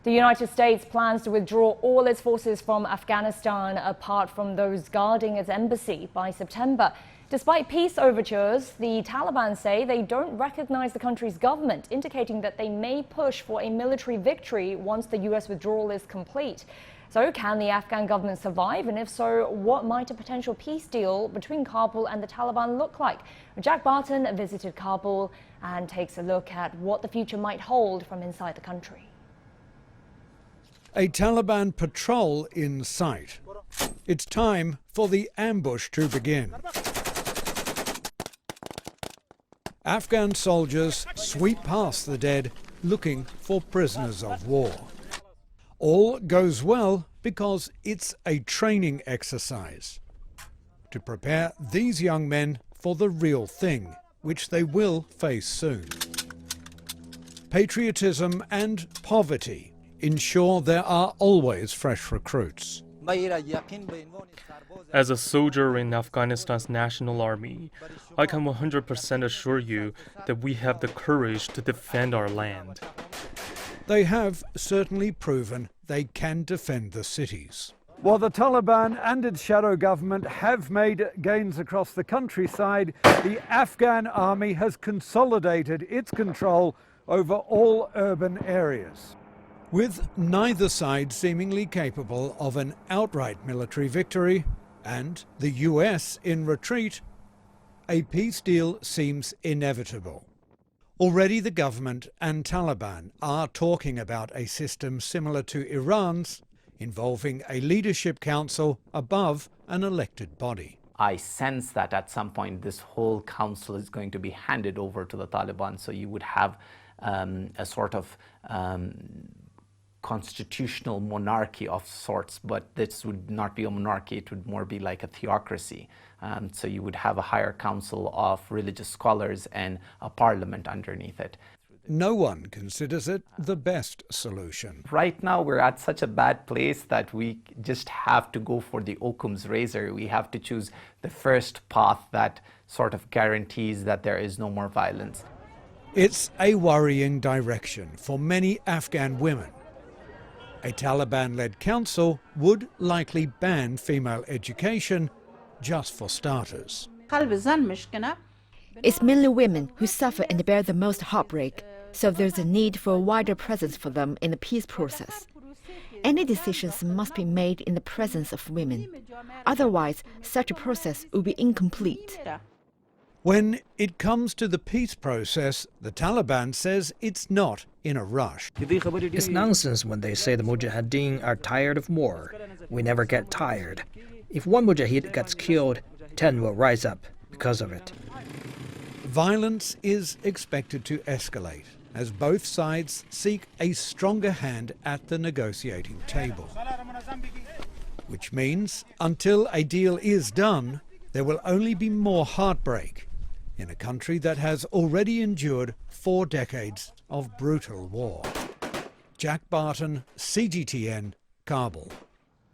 The United States plans to withdraw all its forces from Afghanistan apart from those guarding its embassy by September. Despite peace overtures, the Taliban say they don't recognize the country's government, indicating that they may push for a military victory once the U.S. withdrawal is complete. So can the Afghan government survive? And if so, what might a potential peace deal between Kabul and the Taliban look like? Jack Barton visited Kabul and takes a look at what the future might hold from inside the country. A Taliban patrol in sight. It's time for the ambush to begin. Afghan soldiers sweep past the dead looking for prisoners of war. All goes well because it's a training exercise to prepare these young men for the real thing, which they will face soon. Patriotism and poverty ensure there are always fresh recruits. As a soldier in Afghanistan's National Army, I can 100% assure you that we have the courage to defend our land. They have certainly proven they can defend the cities. While the Taliban and its shadow government have made gains across the countryside, the Afghan army has consolidated its control over all urban areas. With neither side seemingly capable of an outright military victory and the US in retreat, a peace deal seems inevitable. Already the government and Taliban are talking about a system similar to Iran's, involving a leadership council above an elected body. I sense that at some point this whole council is going to be handed over to the Taliban, so you would have a sort of constitutional monarchy of sorts, but this would not be a monarchy, it would more be like a theocracy. So you would have a higher council of religious scholars and a parliament underneath it. No one considers it the best solution. Right now we're at such a bad place that we just have to go for the Occam's razor. We have to choose the first path that sort of guarantees that there is no more violence. It's a worrying direction for many Afghan women. A Taliban-led council would likely ban female education, just for starters. It's mainly women who suffer and bear the most heartbreak, so there's a need for a wider presence for them in the peace process. Any decisions must be made in the presence of women. Otherwise, such a process will be incomplete. When it comes to the peace process, the Taliban says it's not in a rush. It's nonsense when they say the Mujahideen are tired of war. We never get tired. If one Mujahid gets killed, 10 will rise up because of it. Violence is expected to escalate as both sides seek a stronger hand at the negotiating table. Which means, until a deal is done, there will only be more heartbreak in a country that has already endured 4 decades of brutal war. Jack Barton, CGTN, Kabul.